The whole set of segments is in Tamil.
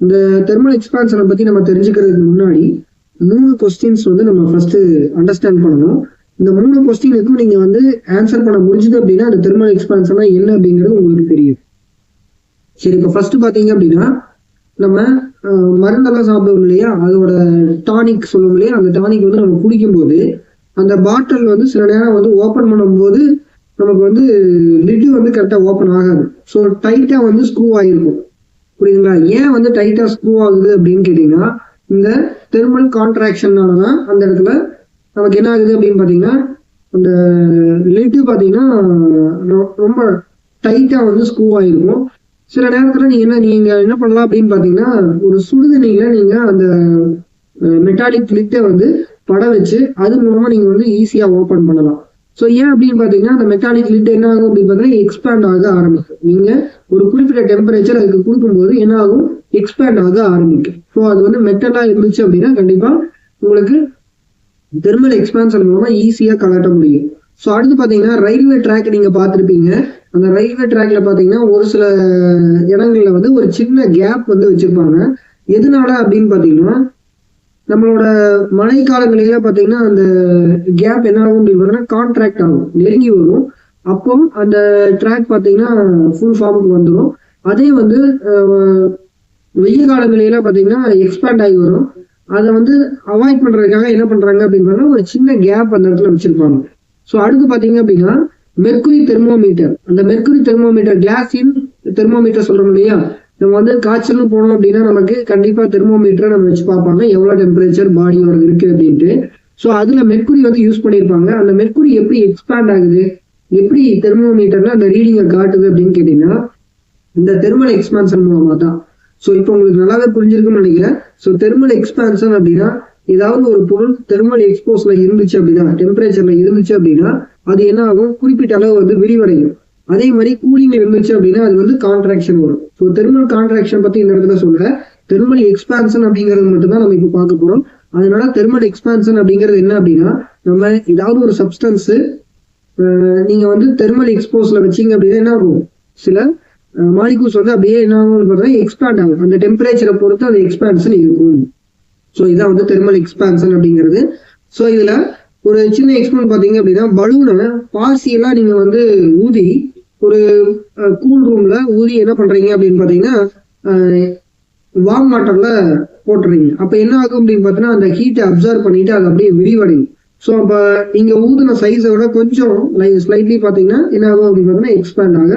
இந்த தெர்மல் எக்ஸ்பான்ஷனை பத்தி நம்ம தெரிஞ்சுக்கிறதுக்கு முன்னாடி 3 கொஸ்டின்ஸ் வந்து நம்ம ஃபர்ஸ்ட் அண்டர்ஸ்டாண்ட் பண்ணணும். இந்த 3 கொஸ்டினுக்கும் நீங்க வந்து ஆன்சர் பண்ண முடிஞ்சது அப்படின்னா அந்த தெர்மல் எக்ஸ்பான்ஷனா என்ன அப்படிங்கிறது உங்களுக்கு தெரியும். சரி, இப்போ ஃபர்ஸ்ட் பாத்தீங்க அப்படின்னா நம்ம மருந்தெல்லாம் சாப்பிடுவோம் இல்லையா, அதோட டானிக் சொல்லுவோம் இல்லையா, அந்த டானிக் வந்து நம்ம குடிக்கும்போது அந்த பாட்டில் வந்து சில நேரம் வந்து ஓப்பன் பண்ணும்போது நமக்கு வந்து லிட்டு வந்து கரெக்டாக ஓப்பன் ஆகாது. ஸோ டைட்டாக வந்து ஸ்க்ரூ ஆகிருக்கும். புரியுதுங்களா? ஏன் வந்து டைட்டாக ஸ்க்ரூ ஆகுது அப்படின்னு கேட்டிங்கன்னா இந்த தெர்மல் கான்ட்ராக்ஷனால தான் அந்த இடத்துல நமக்கு என்ன ஆகுது அப்படின்னு பார்த்தீங்கன்னா அந்த லிட்டு பார்த்தீங்கன்னா ரொம்ப டைட்டாக வந்து ஸ்க்ரூ ஆகிருக்கும். சில நேரத்தில் நீங்கள் என்ன பண்ணலாம் அப்படின்னு பார்த்தீங்கன்னா ஒரு சுடுதண்ணியில் நீங்கள் அந்த மெட்டாலிக் லிட்டை வந்து பட வச்சு அது மூலமாக நீங்கள் வந்து ஈஸியாக ஓப்பன் பண்ணலாம். ஸோ ஏன் அப்படின்னு பார்த்தீங்கன்னா அந்த மெட்டாலிக் லிட் என்ன ஆகும் அப்படின்னு பார்த்தீங்கன்னா எக்ஸ்பேண்ட் ஆக ஆரம்பிக்கும். நீங்கள் ஒரு குறிப்பிட்ட டெம்பரேச்சர் அதுக்கு கொடுக்கும்போது என்ன ஆகும், எக்ஸ்பேண்ட் ஆக ஆரம்பிக்கும். ஸோ அது வந்து மெட்டலாக இருந்துச்சு அப்படின்னா கண்டிப்பாக உங்களுக்கு தெர்மல் எக்ஸ்பான்ஷன் மூலமாக ஈஸியாக கலட்ட முடியும். ஸோ அடுத்து பார்த்தீங்கன்னா ரயில்வே ட்ராக் நீங்கள் பார்த்துருப்பீங்க. அந்த ரயில்வே ட்ராக்ல பார்த்தீங்கன்னா ஒரு சில இடங்கள்ல வந்து ஒரு சின்ன கேப் வந்து வச்சிருப்பாங்க. எதனால அப்படின்னு பார்த்தீங்கன்னா நம்மளோட மழை காலங்களில பார்த்தீங்கன்னா அந்த கேப் என்ன ஆகும் அப்படின்னு பார்த்தீங்கன்னா கான்ட்ராக்ட் ஆகும், நெருங்கி வரும். அப்போ அந்த ட்ராக் பார்த்தீங்கன்னா ஃபுல் ஃபார்முக்கு வந்துடும். அதே வந்து வெயில் காலங்களில பார்த்தீங்கன்னா எக்ஸ்பேண்ட் ஆகி வரும். அதை வந்து அவாய்ட் பண்றதுக்காக என்ன பண்றாங்க அப்படின்னு பார்த்தா ஒரு சின்ன கேப் அந்த இடத்துல வச்சிருப்பாங்க. ஸோ அடுத்து பார்த்தீங்க அப்படின்னா மெர்க்குரி தெர்மோமீட்டர். அந்த மெர்க்குரி தெர்மோமீட்டர் கிளாஸின் தெர்மோமீட்டர் சொல்றோம் இல்லையா, நம்ம வந்து காய்ச்சல்னு போனோம் அப்படின்னா நமக்கு கண்டிப்பா தெர்மோமீட்டரை நம்ம வச்சு பார்ப்பாங்க எவ்வளவு டெம்பரேச்சர் பாடியோட இருக்கு அப்படின்ட்டு. ஸோ அதுல மெர்க்குரி வந்து யூஸ் பண்ணியிருப்பாங்க. அந்த மெர்க்குரி எப்படி எக்ஸ்பேண்ட் ஆகுது, எப்படி தெர்மோமீட்டர்ல அந்த ரீடிங்கை காட்டுது அப்படின்னு கேட்டீங்கன்னா இந்த தெர்மல் எக்ஸ்பான்ஷன் மூலமா தான். ஸோ இப்போ உங்களுக்கு நல்லாவே புரிஞ்சிருக்குன்னு நினைக்கிறேன். ஸோ தெர்மல் எக்ஸ்பான்ஷன் அப்படின்னா ஏதாவது ஒரு பொருள் தெர்மல் எக்ஸ்போஸ்ல இருந்துச்சு அப்படின்னா, டெம்பரேச்சர்ல இருந்துச்சு அப்படின்னா அது என்ன ஆகும், குறிப்பிட்ட அளவு வந்து விரிவடையும். அதே மாதிரி கூலிங்ல இருந்துச்சு அப்படின்னா அது வந்து கான்ட்ராக்ஷன் வரும். ஸோ தெர்மல் கான்ட்ராக்ஷன் பத்தி இந்த இடத்துல சொல்ல, தெர்மல் எக்ஸ்பான்ஷன் அப்படிங்கிறது மட்டும் தான் நம்ம இப்போ பார்க்க போறோம். அதனால தெர்மல் எக்ஸ்பான்ஷன் அப்படிங்கிறது என்ன அப்படின்னா நம்ம ஏதாவது ஒரு சப்ஸ்டன்ஸ் நீங்க வந்து தெர்மல் எக்ஸ்போஸ்ல வச்சீங்க அப்படின்னா என்ன ஆகும், சில மாலிகூல்ஸ் வந்து அப்படியே என்ன ஆகும் பார்த்தீங்கன்னா எக்ஸ்பேண்ட் ஆகும். அந்த டெம்பரேச்சரை பொறுத்து அந்த எக்ஸ்பான்ஷன் இருக்கும். ஸோ இதான் வந்து தெர்மல் எக்ஸ்பான்ஷன் அப்படிங்கிறது. ஸோ இதுல ஒரு சின்ன எக்ஸ்பிளைன் பார்த்தீங்க அப்படின்னா பலூனை பார்சியெல்லாம் நீங்க வந்து ஊதி ஒரு கூல் ரூம்ல ஊதி என்ன பண்றீங்க அப்படின்னு பாத்தீங்கன்னா வார்ம் வாட்டர்ல போட்டுறீங்க. அப்ப என்ன ஆகும் அப்படின்னு பார்த்தீங்கன்னா அந்த ஹீட்டை அப்சர்வ் பண்ணிட்டு அது அப்படியே விரிவடையும். ஸோ அப்ப நீங்க ஊதின சைஸை விட கொஞ்சம் ஸ்லைட்லி பாத்தீங்கன்னா என்ன ஆகும் அப்படின்னு பார்த்தீங்கன்னா எக்ஸ்பேண்ட் ஆக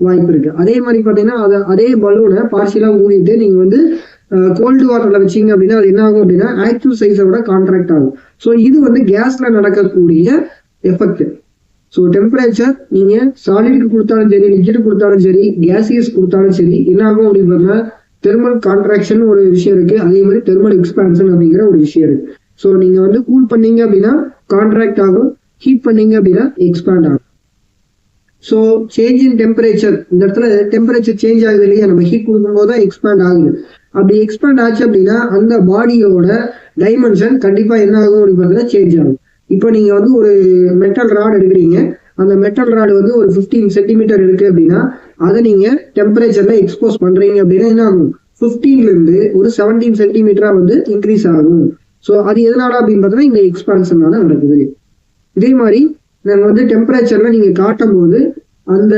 வாய்ப்பு இருக்கு. அதே மாதிரி பாத்தீங்கன்னா அதே பலூனை பார்சியலா ஊதிட்டு நீங்க வந்து கோல்டு வாட்டர்ல வச்சீங்க அப்படின்னா அது என்ன ஆகும் அப்படின்னா ஆக்சுவல் சைஸை விட கான்ட்ராக்ட் ஆகும். ஸோ இது வந்து கேஸ்ல நடக்கக்கூடிய எஃபெக்ட். ஸோ டெம்பரேச்சர் நீங்க சாலிடுக்கு கொடுத்தாலும் சரி, லிக்விட் கொடுத்தாலும் சரி, கேசியஸ் கொடுத்தாலும் சரி என்ன ஆகும் அப்படின்னு பார்த்தீங்கன்னா தெர்மல் கான்ட்ராக்ஷன் ஒரு விஷயம் இருக்கு. அதே மாதிரி தெர்மல் எக்ஸ்பான்ஷன் அப்படிங்கிற ஒரு விஷயம் இருக்கு. ஸோ நீங்க வந்து கூல் பண்ணீங்க அப்படின்னா கான்ட்ராக்ட் ஆகும், ஹீட் பண்ணீங்க அப்படின்னா எக்ஸ்பேண்ட் ஆகும். ஸோ சேஞ்ச் இன் டெம்பரேச்சர், இந்த இடத்துல டெம்பரேச்சர் சேஞ்ச் ஆகுது இல்லையா, நம்ம ஹீட் கொடுக்கும் போது தான் எக்ஸ்பேண்ட் ஆகுது. அப்படி எக்ஸ்பேண்ட் ஆச்சு அப்படின்னா அந்த பாடியோட டைமென்ஷன் கண்டிப்பா என்ன ஆகும் அப்படின்னு பார்த்தீங்கன்னா சேஞ்ச் ஆகும். இப்போ நீங்க வந்து ஒரு மெட்டல் ராட் எடுக்கிறீங்க, அந்த மெட்டல் ராடு வந்து ஒரு 15 சென்டிமீட்டர் இருக்கு அப்படின்னா அதை நீங்க டெம்பரேச்சர்ல எக்ஸ்போஸ் பண்றீங்க அப்படின்னா என்ன ஆகும், 15ல இருந்து ஒரு 17 சென்டிமீட்டரா வந்து இன்க்ரீஸ் ஆகும். ஸோ அது எதனால அப்படின்னு பார்த்தீங்கன்னா இந்த எக்ஸ்பான்ஷனால நடக்குது. இதே மாதிரி நாங்க வந்து டெம்பரேச்சர்ல நீங்க காட்டும் போது அந்த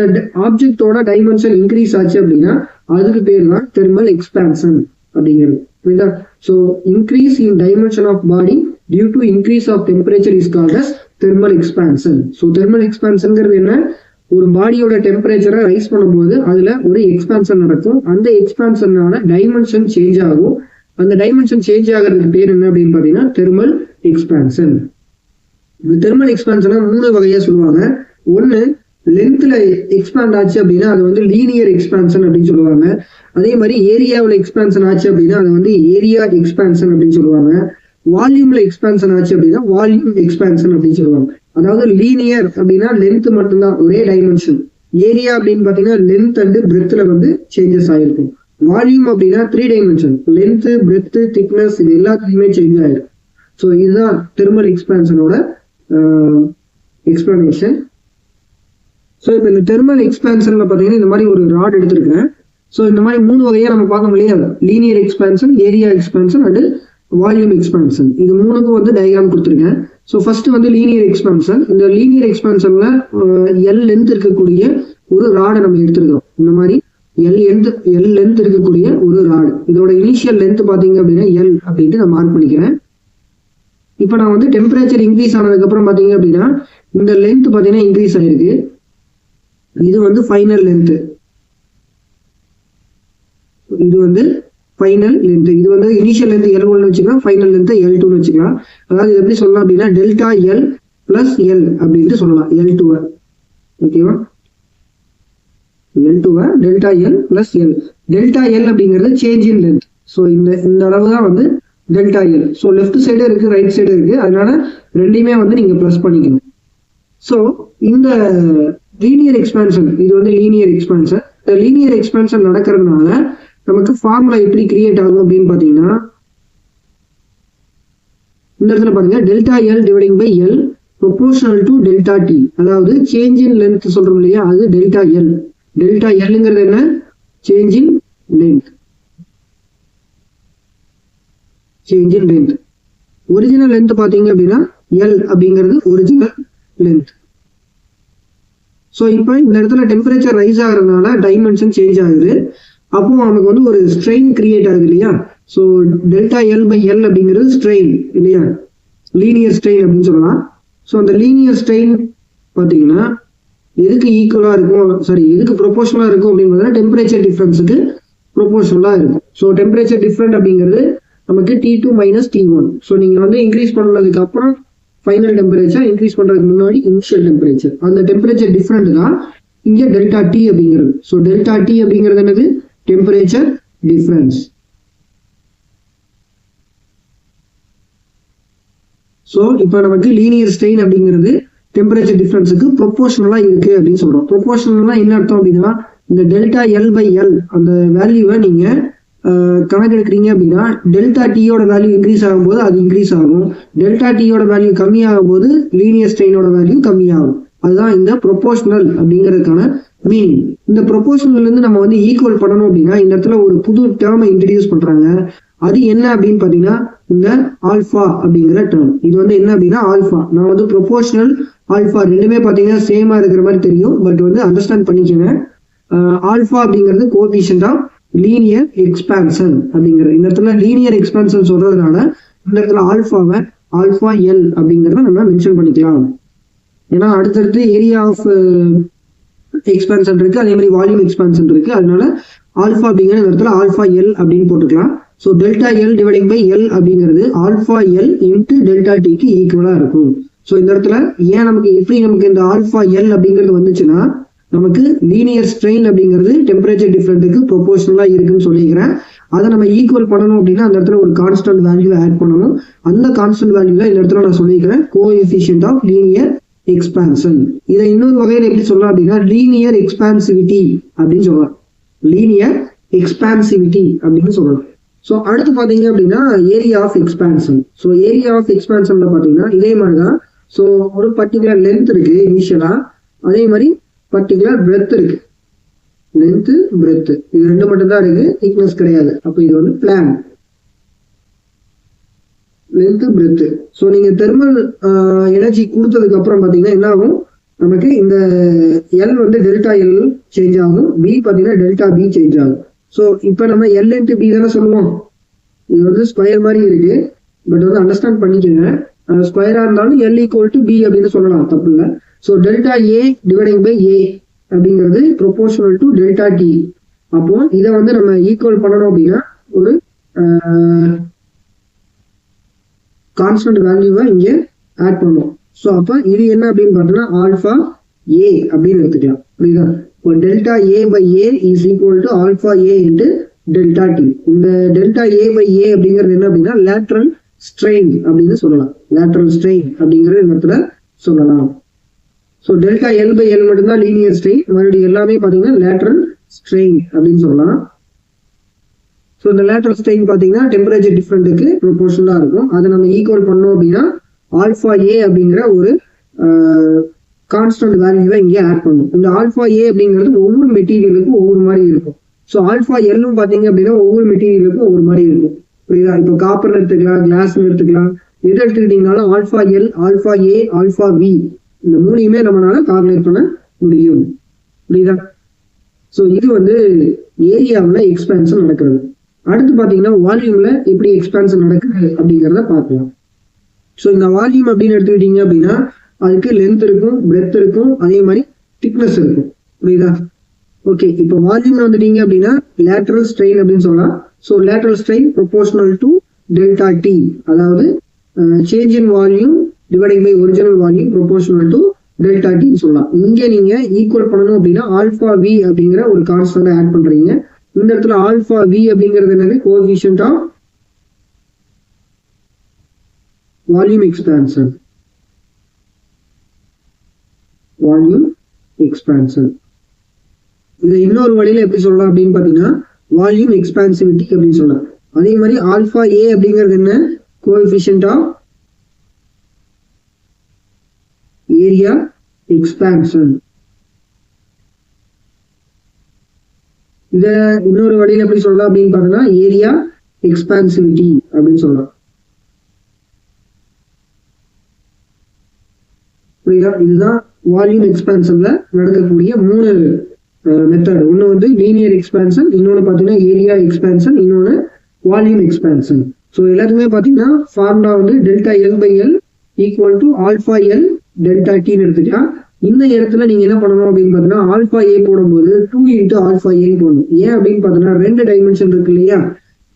ஆப்ஜெக்டோட டைமென்ஷன் இன்க்ரீஸ் ஆச்சு அப்படின்னா அதுக்கு பேர் தான் தெர்மல் எக்ஸ்பான்ஷன் அப்படிங்கிறது. புரியுதா? So increase in dimension of body due to increase of temperature is called as thermal expansion. So thermal எக்ஸ்பான்ஷன்ங்கிறது என்ன, ஒரு பாடியோட டெம்பரேச்சரை ரைஸ் பண்ணும்போது அதுல ஒரு எக்ஸ்பான்ஷன் நடக்கும். அந்த எக்ஸ்பான்ஷனால டைமென்ஷன் சேஞ்ச் ஆகும். அந்த டைமென்ஷன் சேஞ்ச் ஆகிறதுக்கு பேர் என்ன அப்படின்னு பாத்தீங்கன்னா தெர்மல் எக்ஸ்பான்ஷன். இந்த தெர்மல் எக்ஸ்பான்ஷனை 3 வகையா சொல்லுவாங்க. ஒன்னு லென்த்ல எக்ஸ்பேண்ட் ஆச்சு அப்படின்னா அது வந்து லீனியர் எக்ஸ்பான்ஷன் அப்படின்னு சொல்லுவாங்க. அதே மாதிரி ஏரியாவில் எக்ஸ்பான்ஷன் ஆச்சு அப்படின்னா அது வந்து ஏரியா எக்ஸ்பான்ஷன் அப்படின்னு சொல்லுவாங்க. வால்யூம்ல எக்ஸ்பான்ஷன் ஆச்சு அப்படின்னா வால்யூம் எக்ஸ்பான்ஷன் அப்படின்னு சொல்லுவாங்க. அதாவது லீனியர் அப்படின்னா லென்த் மட்டும்தான் ஒரே டைமென்ஷன். ஏரியா அப்படின்னு பாத்தீங்கன்னா லென்த் அண்ட் பிரெத்ல வந்து சேஞ்சஸ் ஆயிருக்கும். வால்யூம் அப்படின்னா 3 டைமென்ஷன், லென்த், பிரெத், திக்னஸ், இது எல்லாத்துலயுமே சேஞ்ச் ஆயிருக்கும். ஸோ இதுதான் தெர்மல் எக்ஸ்பான்ஷனோட எக்ஸ்பிளனேஷன். ஸோ இப்போ இந்த தெர்மல் எக்ஸ்பான்ஷன்ல பார்த்தீங்கன்னா இந்த மாதிரி ஒரு ராட் எடுத்திருக்கேன். ஸோ இந்த மாதிரி 3 வகையா நம்ம பார்த்தோம் இல்லையா, linear expansion, area expansion and volume expansion. இது 3க்கும் வந்து டயக்ராம் கொடுத்துருக்கேன். ஸோ ஃபர்ஸ்ட் வந்து லீனியர் எக்ஸ்பான்ஷன். இந்த லீனியர் எக்ஸ்பான்ஷன்ல எல் லென்த் இருக்கக்கூடிய ஒரு ராடை நம்ம எடுத்துருக்கோம். இந்த மாதிரி எல் லென்த் இருக்கக்கூடிய ஒரு ராடு. இதோட இனிஷியல் லென்த் பாத்தீங்க அப்படின்னா எல் அப்படின்ட்டு நான் மார்க் பண்ணிக்கிறேன். இப்போ நான் வந்து டெம்பரேச்சர் இன்க்ரீஸ் ஆனதுக்கு அப்புறம் பாத்தீங்க அப்படின்னா இந்த லென்த் பாத்தீங்கன்னா இன்க்ரீஸ் ஆயிருக்கு. இது வந்து ஃபைனல் லென்த், இது வந்து ஃபைனல் லென்த். இது வந்து இனிஷியல் லென்த் L1 வச்சுக்கலாம், ஃபைனல் லென்த் L2 வச்சுக்கலாம். அதாவது எப்படி சொல்லலாம் அப்படின்னா டெல்டா எல் பிளஸ் எல் அப்படின்ட்டு சொல்லலாம். L2 ஓகேவா, L2 delta L plus L. Delta L அப்படிங்கிறது சேஞ்ச் இன் லென்த். ஸோ இந்த அளவு தான் வந்து delta L. So left side இருக்கு, ரைட் சைடு இருக்கு, அதனால ரெண்டையுமே வந்து நீங்க பிளஸ் பண்ணிக்கணும். ஸோ இந்த லீனியர் எக்ஸ்பான்ஷன், இது வந்து லீனியர் எக்ஸ்பான்ஷன். இந்த லீனியர் எக்ஸ்பான்ஷன் நடக்கிறதுனால நமக்கு ஃபார்முலா எப்படி கிரியேட் ஆகும் அப்படின்னு பாத்தீங்கன்னா இந்த இடத்துல பாருங்க, delta L dividing by L proportional to delta T. அதாவது சேஞ்ச் இன் லென்த் சொல்றோம் இல்லையா, அது டெல்டா எல். டெல்டா எல்ங்கிறது என்ன, change in length. Change in length. Original length பாத்தீங்க அப்படின்னா எல் அப்படிங்கிறது ஒரிஜினல் லென்த். ஸோ இப்போ இந்த இடத்துல டெம்பரேச்சர் ரைஸ் ஆகுறதுனால டைமென்ஷன் சேஞ்ச் ஆகுது. அப்போ நமக்கு வந்து ஒரு ஸ்ட்ரெயின் கிரியேட் ஆகுது இல்லையா. So delta L by L அப்படிங்கிறது ஸ்ட்ரெயின் இல்லையா, லீனியர் ஸ்ட்ரெயின் அப்படின்னு சொல்லலாம். ஸோ அந்த லீனியர் ஸ்ட்ரெயின் பார்த்தீங்கன்னா எதுக்கு ஈக்குவலா இருக்கும், சாரி எதுக்கு ப்ரொபோஷனலா இருக்கும் அப்படின்னு பார்த்தீங்கன்னா டெம்பரேச்சர் டிஃபரன்ஸுக்கு ப்ரொபோஷனலா இருக்கும். ஸோ டெம்பரேச்சர் டிஃபரண்ட் அப்படிங்கிறது நமக்கு T2 மைனஸ் T1. ஸோ நீங்க வந்து இன்க்ரீஸ் பண்ணதுக்கு அப்புறம் ஃபைனல் டெம்பரேச்சர், இன்க்ரீஸ் பண்றதுக்கு முன்னாடி இனிஷியல் டெம்பரேச்சர், அந்த டெம்பரேச்சர் டிஃபரண்ட் தான் இங்க டெல்டா டி அப்படிங்கிறது. ஸோ டெல்டா டி அப்படிங்கிறது என்னது, டெம்பரேச்சர் டிஃபரன்ஸ். ஸோ இப்போ நமக்கு லீனியர் ஸ்ட்ரெயின் அப்படிங்கிறது டெம்பரேச்சர் டிஃபரன்ஸுக்கு ப்ரொபோஷனலா இருக்கு அப்படின்னு சொல்றோம். ப்ரொபோஷனல்னா என்ன அர்த்தம் அப்படின்னா இந்த டெல்டா எல் பை எல் அந்த வேல்யூவை நீங்க கணக்கெடுக்கிறீங்க அப்படின்னா டெல்டா டியோட வேல்யூ இன்க்ரீஸ் ஆகும்போது அது இன்க்ரீஸ் ஆகும், டெல்டா டியோட வேல்யூ கம்மியாகும் போது லீனியர் ஸ்ட்ரெயினோட வேல்யூ கம்மியாகும். அதுதான் இந்த ப்ரொபோஷனல் அப்படிங்கிறதுக்கான மீனிங். இந்த ப்ரொபோஷனல் இருந்து நம்ம வந்து ஈக்குவல் பண்ணணும் அப்படின்னா இந்த இடத்துல ஒரு புது டேர்மை இன்ட்ரடியூஸ் பண்றாங்க. அது என்ன அப்படின்னு பாத்தீங்கன்னா இந்த ஆல்பா அப்படிங்கிற டேர்ம். இது வந்து என்ன அப்படின்னா ஆல்பா. நான் வந்து ப்ரொபோஷனல் ஆல்பா ரெண்டுமே பாத்தீங்கன்னா சேமா இருக்கிற மாதிரி தெரியும், பட் வந்து அண்டர்ஸ்டாண்ட் பண்ணிக்கோங்க. ஆல்பா அப்படிங்கிறது கோஎஃபிஷியன்ட் ஆஃப் லீனியர் எக்ஸ்பான்ஷன் அப்படிங்கிறது. இந்த இடத்துல லீனியர் எக்ஸ்பான்ஷன் சொல்றதுனால இந்த இடத்துல ஆல்பாவை ஆல்பா எல் அப்படிங்கிறத நம்ம மென்ஷன் பண்ணிக்கலாம். ஏன்னா அடுத்தடுத்து ஏரியா ஆஃப் எக்ஸ்பான்ஷன் இருக்கு, அதே மாதிரி வால்யூம் எக்ஸ்பான்ஷன் இருக்கு. அதனால ஆல்பா அப்படிங்கிற இந்த இடத்துல ஆல்பா எல் அப்படின்னு போட்டுக்கலாம். So delta L dividing by L அப்படிங்கிறது ஆல்பா எல் இன்ட்டு டெல்டா டிக்கு ஈக்குவலா இருக்கும். ஸோ இந்த இடத்துல ஏன் நமக்கு எப்படி நமக்கு இந்த ஆல்பா எல் அப்படிங்கிறது வந்துச்சுன்னா நமக்கு லீனியர் ஸ்ட்ரெயின் அப்படிங்கிறது டெம்பரேச்சர் டிஃபரண்ட்டுக்கு ப்ரொபோஷனலா இருக்குன்னு சொல்லிக்கிறேன். அதை நம்ம ஈக்குவல் பண்ணணும் அப்படின்னா அந்த இடத்துல ஒரு கான்ஸ்டன்ட் வேல்யூ ஆட் பண்ணணும். அந்த கான்ஸ்டன்ட் வேல்யூ தான் இந்த இடத்துல நான் சொல்லிக்கிறேன் கோஎஃபிஷியன்ட் ஆஃப் லீனியர் எக்ஸ்பான்ஷன். இதை இன்னொரு வகையில் எப்படி சொல்லலாம் அப்படின்னா லீனியர் எக்ஸ்பான்சிவிட்டி அப்படின்னு சொல்லலாம். லீனியர் எக்ஸ்பான்சிவிட்டி அப்படின்னு சொல்லலாம். ஸோ அடுத்து பாத்தீங்க அப்படின்னா area of expansion. So area of எக்ஸ்பான்ஷன்ல பாத்தீங்கன்னா இதே மாதிரிதான். ஸோ ஒரு பர்டிகுலர் லென்த் இருக்கு இனிஷியலா, அதே மாதிரி பர்டிகுலர் பிரெத் இருக்கு. லென்த் பிரெத் இது ரெண்டு மட்டும் தான் இருக்கு, திக்னஸ் கிடையாது. அப்ப இது வந்து பிளான் லென்த் பிரெத். ஸோ நீங்க தெர்மல் எனர்ஜி கொடுத்ததுக்கு அப்புறம் பாத்தீங்கன்னா என்ன ஆகும், நமக்கு இந்த எல் வந்து டெல்டா எல் சேஞ்ச் ஆகும், பி பாத்தீங்கன்னா டெல்டா பி சேஞ்ச் ஆகும். ஸோ இப்போ நம்ம எல் இன்ட்டு பி தானே சொல்லுவோம். இது வந்து ஸ்கொயர் மாதிரி இருக்கு, பட் வந்து அண்டர்ஸ்டாண்ட் பண்ணிக்கோங்க. ஸ்கொயரா இருந்தாலும் எல் ஈக்குவல் டு பி அப்படின்னு சொல்லலாம், தப்பு இல்லை. So delta A dividing by A அப்படிங்கிறது ப்ரொபோஷனல் டு டெல்டா டி. அப்போ இதை வந்து நம்ம ஈக்குவல் பண்ணணும் அப்படின்னா ஒரு கான்ஸ்டன்ட் வேல்யூவை இங்கே ஆட் பண்ணுவோம். ஸோ அப்போ இது என்ன அப்படின்னு பார்த்தோம்னா ஆல்பா ஏ அப்படின்னு எடுத்துக்கலாம். புரியுதா? இப்போ delta A by A is equal to alpha A into delta T. இந்த டெல்டா ஏ பை ஏ அப்படிங்கிறது என்ன அப்படின்னா லேட்ரல் ஸ்ட்ரெயின் அப்படின்னு சொல்லலாம். லேட்ரல் ஸ்ட்ரெயின் அப்படிங்கிறது இந்த இடத்துல சொல்லலாம். So delta L by L மட்டும்தான் லீனியர் ஸ்ட்ரெயின், மறுபடியும் எல்லாமே பார்த்தீங்கன்னா லேட்ரல் ஸ்ட்ரெயின் அப்படின்னு சொல்லலாம். ஸோ இந்த லேட்ரல் ஸ்ட்ரெயின் பார்த்தீங்கன்னா டெம்பரேச்சர் டிஃபரண்ட்டுக்கு ப்ரொபோஷனலாக இருக்கும். அதை நம்ம ஈக்குவல் பண்ணோம் அப்படின்னா ஆல்பா ஏ அப்படிங்கிற ஒரு கான்ஸ்டன்ட் வேல்யூவை இங்கே ஆட் பண்ணும். இந்த ஆல்பா ஏ அப்படிங்கிறது ஒவ்வொரு மெட்டீரியலுக்கும் ஒவ்வொரு மாதிரி இருக்கும். ஸோ ஆல்ஃபா எல்லும் பார்த்தீங்க அப்படின்னா ஒவ்வொரு மெட்டீரியலுக்கும் ஒவ்வொரு மாதிரி இருக்கும். புரியுதா? இப்போ காப்பர் எடுத்துக்கலாம், கிளாஸ் எடுத்துக்கலாம், எது எடுத்துக்கிட்டீங்கனாலும் alpha L, alpha A, alpha V இந்த மூணையுமே நம்மளால கால்குலேட் பண்ண முடியும். புரியுதா? ஸோ இது வந்து ஏரியாவில் எக்ஸ்பேன்ஷன் நடக்கிறது. அடுத்து பார்த்தீங்கன்னா வால்யூம்ல எப்படி எக்ஸ்பேன்ஷன் நடக்குது அப்படிங்கிறத பார்க்கலாம். ஸோ இந்த வால்யூம் அப்படின்னு எடுத்துக்கிட்டீங்க அப்படின்னா அதுக்கு லென்த் இருக்கும், பிரெத் இருக்கும், அதே மாதிரி திக்னஸ் இருக்கும். புரியுதா? ஓகே, இப்போ வால்யூம்ல வந்துட்டீங்க அப்படின்னா லேட்டரல் ஸ்ட்ரெயின் அப்படின்னு சொல்லலாம். So lateral strain proportional to delta T, அதாவது change in volume dividing by original volume proportional to delta டின்னு சொல்லலாம். இங்கே நீங்க ஈக்குவல் பண்ணணும் அப்படின்னா ஆல்ஃபா வி அப்படிங்கிற ஒரு கான்ஸ்டன்ட் ஆட் பண்றீங்க. இந்த இடத்துல ஆல்ஃபா வி அப்படிங்கிறது என்னது? Coefficient of volume expansion. Volume expansion இதை இன்னொரு வழியில எப்படி சொல்லலாம் அப்படின்னு பாத்தீங்கன்னா வால்யூம் எக்ஸ்பான்சிவிட்டி அப்படின்னு சொல்லலாம். அதே மாதிரி ஆல்ஃபா ஏ அப்படிங்கிறது என்ன? Coefficient of area expansion. இத இன்னொரு வழியில எப்படி சொல்லலாம் அப்படின்னு பாத்தீங்கன்னா ஏரியா எக்ஸ்பான்சிவிட்டி அப்படின்னு சொல்லலாம். புரியுதா? இதுதான் வால்யூம் எக்ஸ்பான்ஷன்ல நடக்கக்கூடிய 3 மெத்தட். ஒன்று வந்து லீனியர் எக்ஸ்பான்ஷன், இன்னொன்று பார்த்தீங்கன்னா ஏரியா எக்ஸ்பான்ஷன், இன்னொன்று வால்யூம் எக்ஸ்பான்ஷன். ஸோ எல்லாத்துக்குமே பார்த்தீங்கன்னா ஃபார்முலா வந்து delta L by L equal to alpha L delta டின்னு எடுத்துக்கலாம். இந்த இடத்துல நீங்க என்ன பண்ணணும் அப்படின்னு பார்த்தீங்கன்னா ஆல்ஃபா ஏ போடும்போது 2 இன்ட்டு ஆல்ஃபா ஏன்னு போடணும். ஏன் அப்படின்னு பார்த்தீங்கன்னா 2 டைமென்ஷன் இருக்கு இல்லையா?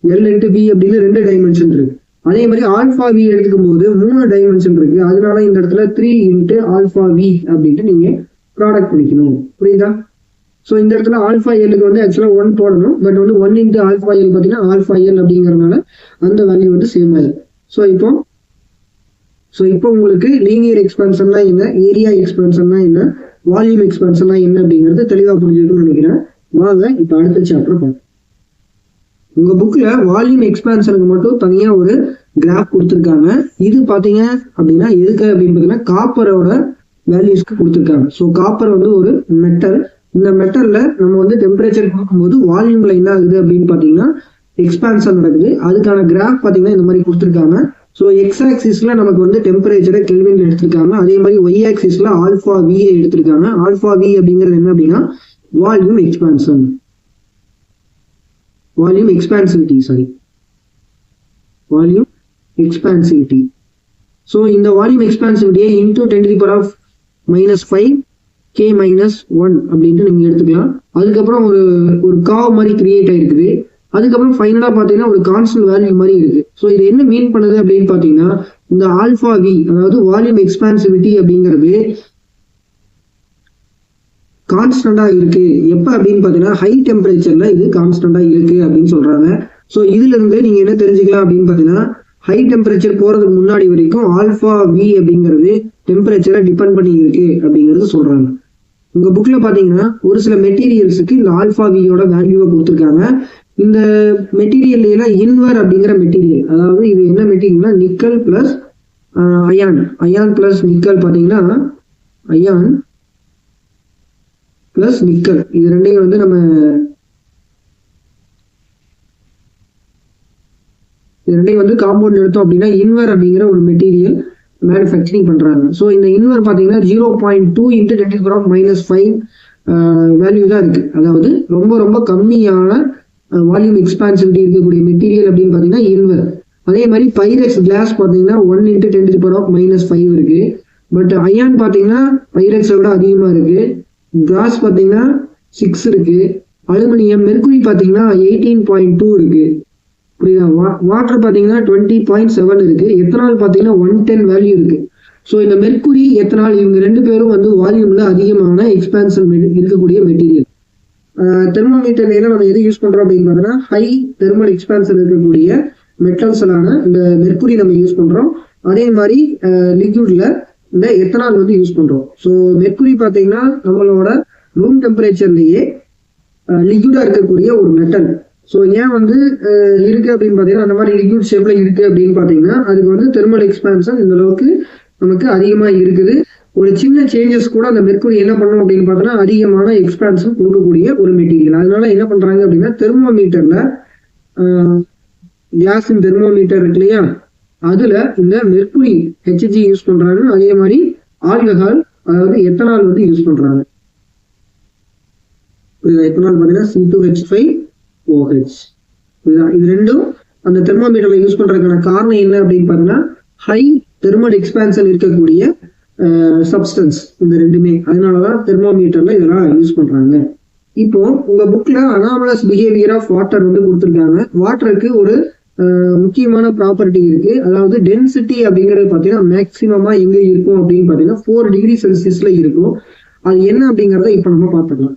எல் இன்ட்டு பி அப்படின்னு 2 டைமென்ஷன் இருக்கு. அதே மாதிரி ஆல்ஃபா வி எடுத்துக்கும் போது 3 டைமென்ஷன் இருக்கு. அதனால இந்த இடத்துல 3 இன்ட்டு ஆல்ஃபா வி அப்படின்ட்டு நீங்க ப்ராடக்ட் பண்ணிக்கணும். புரியுதா? ஸோ இந்த இடத்துல ஆல்ஃபா எல்லுக்கு வந்து ஆக்சுவலாக 1 போடணும். பட் வந்து 1 இன்ட்டு ஆல்ஃபா எல் பார்த்தீங்கன்னா ஆல்ஃபா எல் அப்படிங்கிறதுனால அந்த வேல்யூ வந்து சேம் ஆயிடும். ஸோ இப்போ உங்களுக்கு லீனியர் எக்ஸ்பான்ஷன்னா என்ன, ஏரியா எக்ஸ்பான்ஷன்னா என்ன, வால்யூம் எக்ஸ்பான்ஷன்னா என்ன அப்படிங்கிறது தெளிவாக புரிஞ்சுக்கணும்னு நினைக்கிறேன். வாங்க இப்போ அடுத்த சாப்டர் பார்ப்போம். உங்க புக்ல வால்யூம் எக்ஸ்பான்ஷனுக்கு மட்டும் தனியா ஒரு கிராஃப் கொடுத்துருக்காங்க. இது பாத்தீங்க அப்படின்னா எதுக்கு அப்படின்னு பாத்தீங்கன்னா காப்பரோட வேல்யூஸ்க்கு கொடுத்துருக்காங்க. ஸோ காப்பர் வந்து ஒரு மெட்டல். இந்த மெட்டல்ல நம்ம வந்து டெம்பரேச்சர் கொடுக்கும்போது வால்யூம்ல என்ன ஆகுது அப்படின்னு பாத்தீங்கன்னா எக்ஸ்பான்ஷன் நடக்குது. அதுக்கான கிராஃப் பாத்தீங்கன்னா இந்த மாதிரி கொடுத்துருக்காங்க. ஸோ எக்ஸ் ஆக்சிஸ்ல நமக்கு வந்து டெம்பரேச்சரை கெல்வின்ல எடுத்திருக்காங்க. அதே மாதிரி ஒய் ஆக்சிஸ்ல ஆல்ஃபா வி எடுத்திருக்காங்க. ஆல்ஃபா வி அப்படிங்கிறது என்ன அப்படின்னா volume expansion, volume expansivity, volume expansivity. So இந்த வால்யூம் எக்ஸ்பான்சிவிட்டியை இன்டூ 10⁻⁻5 K-1 அப்படின்ட்டு நீங்க எடுத்துக்கலாம். அதுக்கப்புறம் ஒரு காவ் மாதிரி கிரியேட் ஆயிருக்குது. அதுக்கப்புறம் ஃபைனலா பாத்தீங்கன்னா ஒரு கான்ஸ்டன்ட் வேல்யூ மாதிரி இருக்கு. ஸோ இது என்ன மீன் பண்ணுது அப்படின்னு பாத்தீங்கன்னா இந்த ஆல்ஃபா வி அதாவது வால்யூம் எக்ஸ்பான்சிவிட்டி அப்படிங்கிறது கான்ஸ்டன்டா இருக்கு. எப்ப அப்படின்னு பாத்தீங்கன்னா ஹை டெம்பரேச்சர்ல இது கான்ஸ்டன்டா இருக்கு அப்படின்னு சொல்றாங்க. ஸோ இதுல இருந்து நீங்க என்ன தெரிஞ்சுக்கலாம் அப்படின்னு பாத்தீங்கன்னா ஹை டெம்பரேச்சர் போறதுக்கு முன்னாடி வரைக்கும் ஆல்ஃபா வி அப்படிங்கிறது டெம்பரேச்சரை டிபெண்ட் பண்ணி இருக்கு அப்படிங்கிறது சொல்றாங்க. உங்க புக்ல பாத்தீங்கன்னா ஒரு சில மெட்டீரியல்ஸுக்கு இந்த ஆல்ஃபா வியோட வேல்யூவை கொடுத்துருக்காங்க. இந்த மெட்டீரியல் எல்லாம் இன்வர் அப்படிங்கிற மெட்டீரியல், அதாவது இது என்ன மெட்டீரியல்னா nickel plus iron plus nickel. பாத்தீங்கன்னா அயான் பிளஸ் நிக்கல் இது ரெண்டையும் வந்து நம்ம காம்பவுண்ட் எடுத்தோம் அப்படின்னா இன்வர் அப்படிங்கிற ஒரு மெட்டீரியல் மேனுஃபேக்சரிங் பண்றாங்க. ஸோ இந்த இன்வர் பாத்தீங்கன்னா 0.2 இன்ட்டு 10⁻⁻5 வேல்யூ தான் இருக்கு. அதாவது ரொம்ப ரொம்ப கம்மியான வால்யூம் எக்ஸ்பான்சிவிட்டி இருக்கக்கூடிய மெட்டீரியல் அப்படின்னு பாத்தீங்கன்னா இன்வர். அதே மாதிரி பைரெக்ஸ் கிளாஸ் பாத்தீங்கன்னா 1 இன்ட்டு 10⁻⁻5 இருக்கு. பட் அயான் பாத்தீங்கன்னா பைரெக்ஸை விட அதிகமா இருக்கு. கிளாஸ் பாத்தீங்கன்னா 6 இருக்கு. அலுமினியம் மெர்குரி பாத்தீங்கன்னா 18.2 இருக்கு. புரியுதா? வாட்டர் பாத்தீங்கன்னா 20.7 இருக்கு. எத்தனால் பாத்தீங்கன்னா 110 வேல்யூ இருக்கு. ஸோ இந்த மெர்குரி எத்தனால் இவங்க 2 பேரும் வந்து வால்யூம்ல அதிகமான எக்ஸ்பான்ஷன் இருக்கக்கூடிய மெட்டீரியல். தெர்மோமீட்டர்ல நம்ம எது யூஸ் பண்றோம் அப்படின்னு பார்த்தோம்னா ஹை தெர்மல் எக்ஸ்பான்ஷன் இருக்கக்கூடிய மெட்டல்ஸ்லான இந்த மெர்குரி நம்ம யூஸ் பண்றோம். அதே மாதிரி லிக்விட்ல இந்த எத்தனால் வந்து யூஸ் பண்றோம். ஸோ மெர்குரி பாத்தீங்கன்னா நம்மளோட ரூம் டெம்பரேச்சர்லயே லிக்விடா இருக்கக்கூடிய ஒரு மெட்டல். ஸோ ஏன் வந்து இருக்கு அப்படின்னு பாத்தீங்கன்னா அந்த மாதிரி லிக்விட் ஷேப்ல இருக்கு அப்படின்னு பாத்தீங்கன்னா அதுக்கு வந்து தெர்மல் எக்ஸ்பான்ஷன் இந்த அளவுக்கு நமக்கு அதிகமா இருக்குது. ஒரு சின்ன சேஞ்சஸ் கூட அந்த மெர்க்குரி என்ன பண்ணும் அப்படின்னு பார்த்தோன்னா அதிகமான எக்ஸ்பான்ஷன் கொடுக்கக்கூடிய ஒரு மெட்டீரியல். அதனால என்ன பண்றாங்க அப்படின்னா தெர்மோமீட்டர்ல கிளாஸின் தெர்மோமீட்டர் இருக்கு இல்லையா, அதுல இந்த மெர்க்குரி HG யூஸ் பண்றாங்க. அதே மாதிரி ஆல்கஹால் அதாவது எத்தனால் வந்து யூஸ் பண்றாங்க. எத்தனால் பார்த்தீங்கன்னா C2H5OH. இது ரெண்டும் அந்த தெர்மோமீட்டர்ல யூஸ் பண்றதுக்கான காரணம் என்ன அப்படின்னு பார்த்தீங்கன்னா ஹை தெர்மல் எக்ஸ்பான்ஷன் இருக்கக்கூடிய சப்ஸ்டன்ஸ் இந்த ரெண்டுமே. அதனாலதான் தெர்மோமீட்டர்ல இதெல்லாம் யூஸ் பண்றாங்க. இப்போ உங்க புக்ல அனாமலஸ் பிஹேவியர் ஆஃப் வாட்டர் வந்து கொடுத்துருக்காங்க. வாட்டருக்கு ஒரு முக்கியமான ப்ராப்பர்ட்டி இருக்கு. அதாவது டென்சிட்டி அப்படிங்கிறது பாத்தீங்கன்னா மேக்சிமமா எங்க இருக்கும் அப்படின்னு பாத்தீங்கன்னா 4 டிகிரி செல்சியஸ்ல இருக்கும். அது என்ன அப்படிங்கறத இப்ப நம்ம பாத்துக்கலாம்.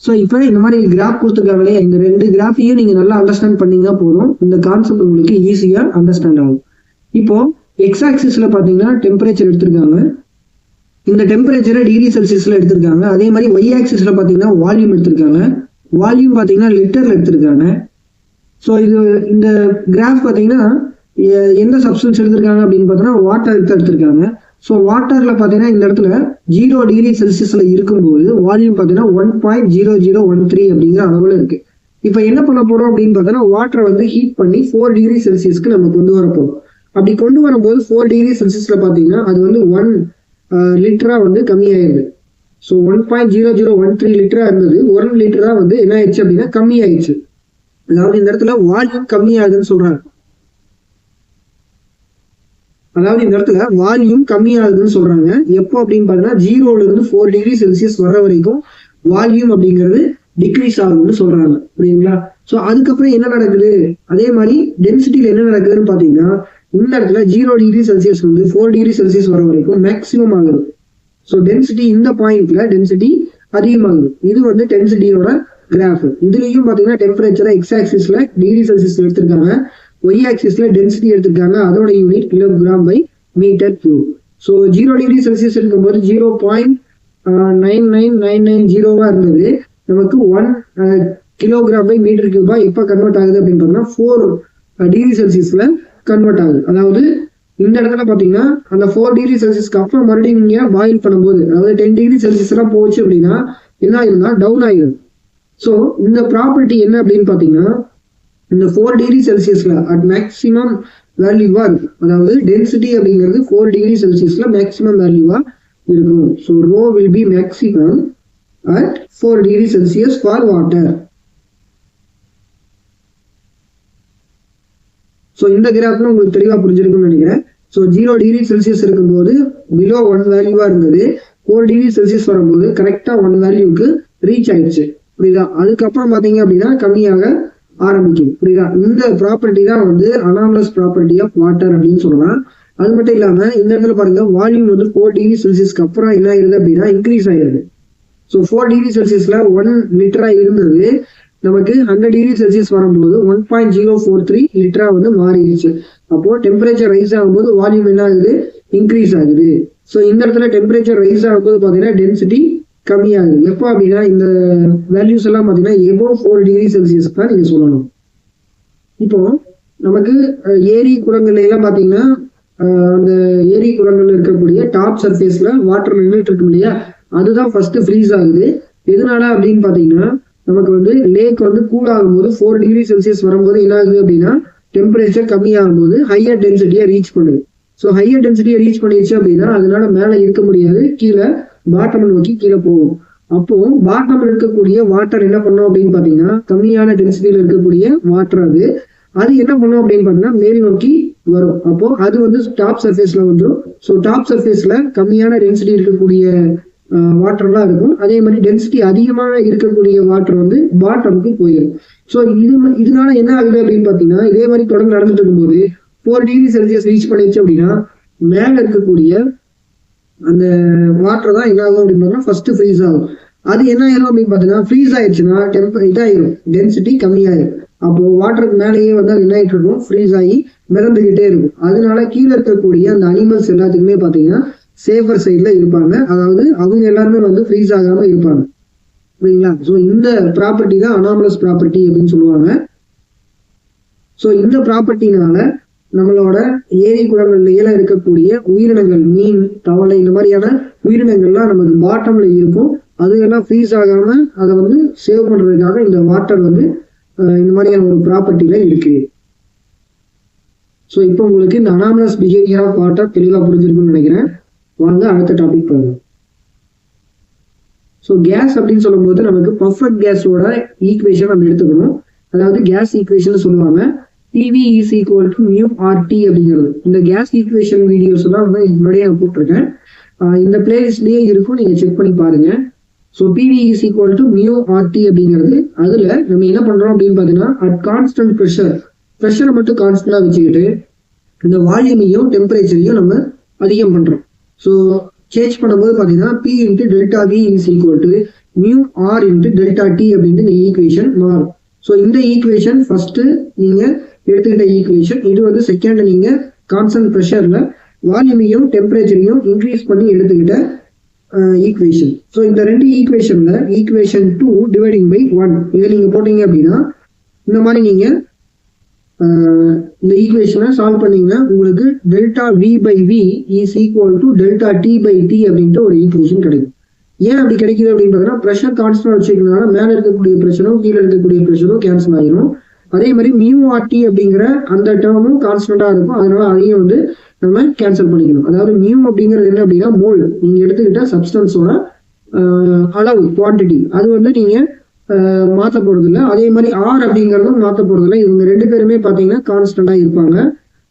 ஸோ இப்போ இந்த மாதிரி கிராஃப் கொடுத்துருக்காங்களே, இந்த 2 கிராஃபையும் நீங்க நல்லா அண்டர்ஸ்டாண்ட் பண்ணீங்கன்னா போதும், இந்த கான்செப்ட் உங்களுக்கு ஈஸியா அண்டர்ஸ்டாண்ட் ஆகும். இப்போ எக்ஸ் ஆக்சிஸ்ல பாத்தீங்கன்னா டெம்பரேச்சர் எடுத்திருக்காங்க. இந்த டெம்பரேச்சரை டிகிரி செல்சியஸ்ல எடுத்திருக்காங்க. அதே மாதிரி ஒய் ஆக்சிஸ்ல பாத்தீங்கன்னா வால்யூம் எடுத்திருக்காங்க. வால்யூம் பாத்தீங்கன்னா லிட்டர்ல எடுத்திருக்காங்க. ஸோ இது இந்த கிராஃப் பாத்தீங்கன்னா எந்த சப்ஸ்டன்ஸ் எடுத்திருக்காங்க அப்படின்னு பார்த்தோன்னா வாட்டர் எடுத்திருக்காங்க. ஸோ வாட்டர்ல பாத்தீங்கன்னா இந்த இடத்துல 0 டிகிரி செல்சியஸ்ல இருக்கும்போது வால்யூம் பாத்தீங்கன்னா 1.0013 அப்படிங்கிற அளவுல இருக்கு. இப்ப என்ன பண்ண போறோம் அப்படின்னு பார்த்தோன்னா வாட்டரை வந்து ஹீட் பண்ணி 4 டிகிரி செல்சியஸ்க்கு நம்ம கொண்டு வர போறோம். அப்படி கொண்டு வரும்போது 4 டிகிரி செல்சியஸ்ல பாத்தீங்கன்னா அது வந்து 1 லிட்டரா வந்து கம்மியாயிருது. ஸோ 1.0013 லிட்டரா இருந்தது 1 லிட்டரா வந்து என்ன ஆயிடுச்சு அப்படின்னா கம்மி ஆயிடுச்சு. அதாவது இந்த இடத்துல வால்யூம் கம்மியாகுதுன்னு சொல்றாங்க. அதாவது இந்த இடத்துல வால்யூம் கம்மியாகுதுன்னு சொல்றாங்க. எப்போ அப்படின்னு பாத்தீங்கன்னா 0ல இருந்து 4 டிகிரி செல்சியஸ் வர வரைக்கும் வால்யூம் அப்படிங்கிறது டிக்ரீஸ் ஆகுதுன்னு சொல்றாங்க. புரியுங்களா? ஸோ அதுக்கப்புறம் என்ன நடக்குது, அதே மாதிரி டென்சிட்டியில என்ன நடக்குதுன்னு பாத்தீங்கன்னா இந்த இடத்துல 0 டிகிரி செல்சியஸ் வந்து 4 டிகிரி செல்சியஸ் வர வரைக்கும் மேக்சிமம் ஆகுது. ஸோ டென்சிட்டி இந்த பாயிண்ட்ல டென்சிட்டி அதிகமாகுது. இது வந்து டென்சிட்டியோட கிராஃப். இதுலயும் பாத்தீங்கன்னா டெம்பரேச்சரை எக்ஸ் ஆக்சிஸ்ல டிகிரி செல்சியஸ் எடுத்திருக்காங்க, ஒய் ஆக்சிஸ்ல டென்சிட்டி எடுத்திருக்காங்க. அதோட unit kilogram by metre cube. So 0 degree Celsius இருக்கும்போது 0.99990 இருந்தது. நமக்கு 1 கிலோகிராம் பை மீட்டர் கியூபா எப்ப கன்வெர்ட் ஆகுது அப்படின்னு பார்த்தோம்னா 4 டிகிரி செல்சியஸ்ல கன்வெர்ட் ஆகுது. அதாவது இந்த இடத்துல பாத்தீங்கன்னா அந்த 4 டிகிரி செல்சியஸ்க்கு அப்புறம் மறுபடியும் நீங்க பாயில் பண்ணும்போது அதாவது 10 டிகிரி செல்சியஸ் எல்லாம் போச்சு அப்படின்னா என்ன ஆயிருந்தா டவுன் ஆயிடும். ஸோ இந்த ப்ராப்பர்ட்டி என்ன அப்படின்னு பாத்தீங்கன்னா இந்த 4 டிகிரி செல்சியஸ்ல அட் மேக்சிமம் வேல்யூவா இருக்கும். அதாவது டென்சிட்டி அப்படிங்கிறது 4 டிகிரி செல்சியஸ்ல மேக்சிமம் வேல்யூவா இருக்கும். So rho will be maximum at 4 degree Celsius for water. So இந்த கிராஃப்ல உங்களுக்கு தெளிவா புரிஞ்சிருக்கும்னு நினைக்கிறேன். ஸோ 0 டிகிரி செல்சியஸ் இருக்கும்போது பிலோ 1 வேல்யூவா இருந்தது. 4 டிகிரி செல்சியஸ் வரும்போது கரெக்டா 1 வேல்யூக்கு ரீச் ஆயிடுச்சு. புரியுதா? அதுக்கப்புறம் பாத்தீங்க அப்படின்னா கம்மியாக ஆரம்பிக்கும். புரியுதா? இந்த ப்ராப்பர்ட்டி தான் வந்து அனாமலஸ் ப்ராப்பர்ட்டி ஆஃப் வாட்டர் அப்படின்னு சொல்லலாம். அது மட்டும் இல்லாம இந்த இடத்துல பாருங்க வால்யூம் வந்து 4 டிகிரி செல்சியஸ்க்கு அப்புறம் என்ன ஆயிருது அப்படின்னா இன்க்ரீஸ் ஆயிருது. ஸோ 4 டிகிரி செல்சியஸ்ல 1 லிட்டரா இருந்தது நமக்கு 100 டிகிரி செல்சியஸ் வரும்போது 1.043 லிட்டரா வந்து மாறிடுச்சு. அப்போ டெம்பரேச்சர் ரைஸ் ஆகும்போது வால்யூம் என்ன ஆகுது, இன்க்ரீஸ் ஆகுது. ஸோ இந்த இடத்துல டெம்பரேச்சர் ரைஸ் ஆகும்போது பாத்தீங்கன்னா டென்சிட்டி கம்மியாகுது. எப்போ அப்படின்னா இந்த வேல்யூஸ் எல்லாம் பாத்தீங்கன்னா எபோவ் 4 டிகிரி செல்சியஸ் தான் நீங்க சொல்லணும். இப்போ நமக்கு ஏரி குளங்கள்ல எல்லாம் பாத்தீங்கன்னா அந்த ஏரி குளங்கள்ல இருக்கக்கூடிய டாப் சர்ஃபேஸ்ல வாட்டர் நின்றுட்டு இருக்கும் இல்லையா, அதுதான் ஃபர்ஸ்ட் ஃப்ரீஸ் ஆகுது. எதனால அப்படின்னு பாத்தீங்கன்னா நமக்கு வந்து லேக் வந்து கூல் ஆகும்போது 4 டிகிரி செல்சியஸ் வரும்போது என்ன ஆகுது அப்படின்னா டெம்பரேச்சர் கம்மியாகும் போது ஹையர் டென்சிட்டியை ரீச் பண்ணுது. ஸோ ஹையர் டென்சிட்டியை ரீச் பண்ணிடுச்சு அப்படின்னா அதனால மேல இருக்க முடியாது, கீழே பாட்டம் நோக்கி கீழே போகும். அப்போ பாட்டம் இருக்கக்கூடிய வாட்டர் என்ன பண்ணும் அப்படின்னு பாத்தீங்கன்னா கம்மியான டென்சிட்டியில இருக்கக்கூடிய வாட்டர் அது என்ன பண்ணும் அப்படின்னு பாத்தீங்கன்னா மேல் நோக்கி வரும். அப்போ அது வந்து டாப் சர்ஃபேஸ்ல வந்துடும். ஸோ டாப் சர்ஃபேஸ்ல கம்மியான டென்சிட்டி இருக்கக்கூடிய வாட்டர்லாம் இருக்கும். அதே மாதிரி டென்சிட்டி அதிகமாக இருக்கக்கூடிய வாட்டர் வந்து பாட்டமுக்கு போயிடும். ஸோ இதனால என்ன ஆகுது அப்படின்னு பாத்தீங்கன்னா இதே மாதிரி தொடர்ந்து நடந்துட்டு இருக்கும்போது 4 டிகிரி செல்சியஸ் ரீச் பண்ணிடுச்சு அப்படின்னா மேல இருக்கக்கூடிய அந்த வாட்டர் தான் என்ன ஆகும் அப்படின்னு ஃபர்ஸ்ட் ஃப்ரீஸ் ஆகும். அது என்ன ஆயிரும் அப்படின்னு பாத்தீங்கன்னா ஃப்ரீஸ் ஆயிடுச்சுன்னா இதாயிரும், டென்சிட்டி கம்மியாயிரும். அப்போ வாட்டருக்கு மேலேயே வந்து அது என்ன ஆயிட்டு இருக்கும், ஃப்ரீஸ் ஆகி மிதந்துகிட்டே இருக்கும். அதனால கீழே இருக்கக்கூடிய அந்த அனிமல்ஸ் எல்லாத்துக்குமே பாத்தீங்கன்னா சேஃபர் சைட்ல இருப்பாங்க. அதாவது அவங்க எல்லாருமே வந்து ஃப்ரீஸ் ஆகாம இருப்பாங்க. புரியுங்களா? ஸோ இந்த ப்ராப்பர்ட்டி தான் அனாமலஸ் ப்ராப்பர்ட்டி அப்படின்னு சொல்லுவாங்க. ஸோ இந்த ப்ராப்பர்ட்டினால நம்மளோட ஏரி குளங்கள்ல இருக்கக்கூடிய உயிரினங்கள், மீன், தவளை, இந்த மாதிரியான உயிரினங்கள்லாம் நமக்கு பாட்டம்ல இருக்கும். அதுக்கெல்லாம் ஃப்ரீஸ் ஆகாம அதை வந்து சேவ் பண்றதுக்காக இந்த வாட்டர் வந்து இந்த மாதிரியான ஒரு ப்ராப்பர்ட்டில இருக்கு. ஸோ இப்போ உங்களுக்கு இந்த அனாமலஸ் பிஹேவியர் ஆஃப் வாட்டர் தெளிவாக புரிஞ்சிருக்குன்னு நினைக்கிறேன். வாங்க அடுத்த டாபிக் போகலாம். ஸோ கேஸ் அப்படின்னு சொல்லும்போது நமக்கு பர்ஃபெக்ட் கேஸோட ஈக்குவேஷன் நம்ம எடுத்துக்கணும். அதாவது கேஸ் ஈக்குவேஷன் சொல்லுவாங்க PV is equal to mu RT அப்படிங்கிறது. இந்த கேஸ் ஈக்குவேஷன் வீடியோஸ் எல்லாம் வந்து முன்னாடியே நான் போட்டிருக்கேன். இந்த பிளேலிஸ்ட்லயே இருக்கும், நீங்க செக் பண்ணி பாருங்க. So PV is equal to mu RT அப்படிங்கிறது. அதுல நம்ம என்ன பண்றோம் அப்படின்னு பாத்தீங்கன்னா அட் கான்ஸ்டன்ட் ப்ரெஷரை மட்டும் கான்ஸ்டன்டா வச்சுக்கிட்டு இந்த வால்யூமையும் டெம்பரேச்சரையும் நம்ம அதிகம் பண்றோம். ஸோ சேஞ்ச் பண்ணும்போது பாத்தீங்கன்னா P into delta V is equal to mu R into delta T அப்படின்ட்டு இந்த ஈக்குவேஷன் மாறும். ஸோ இந்த ஈக்குவேஷன் ஃபர்ஸ்ட் நீங்க எடுத்துக்கிட்ட ஈக்குவேஷன். இது வந்து செகண்ட் நீங்க கான்ஸ்டன்ட் ப்ரெஷர்ல வால்யூமையும் டெம்பரேச்சரையும் இன்க்ரீஸ் பண்ணி எடுத்துக்கிட்ட ஈக்குவேஷன். ஸோ இந்த ரெண்டு ஈக்குவேஷன்ல ஈக்குவேஷன் 2 டிவைடிங் பை 1 இதை நீங்க போட்டீங்க அப்படின்னா இந்த மாதிரி நீங்க இந்த ஈக்குவேஷனை சால்வ் பண்ணீங்கன்னா உங்களுக்கு delta V by V is equal to delta T by T அப்படின்ட்டு ஒரு ஈக்குவேஷன் கிடைக்கும். ஏன் அப்படி கிடைக்குது அப்படின்னு பார்த்தீங்கன்னா ப்ரெஷர் கான்ஸ்டன்ட் வச்சுக்கிறதுனால மேலே இருக்கக்கூடிய ப்ரெஷரும் கீழே இருக்கக்கூடிய ப்ரெஷரும் கேன்சல் ஆகிரும். அதே மாதிரி மியூ ஆர்டி அப்படிங்கிற அந்த டேர்மும் கான்ஸ்டன்டா இருக்கும். அதனால அதையும் வந்து நம்ம கேன்சல் பண்ணிக்கணும். அதாவது மியூ அப்படிங்கிறது என்ன அப்படின்னா மோல், நீங்க எடுத்துக்கிட்ட சப்ஸ்டன்ஸோட அளவு, குவான்டிட்டி, அது வந்து நீங்க மாற்ற போறது இல்லை. அதே மாதிரி ஆர் அப்படிங்கிறதும் மாற்ற போறது இல்லை. இவங்க ரெண்டு பேருமே பார்த்தீங்கன்னா கான்ஸ்டன்டா இருப்பாங்க.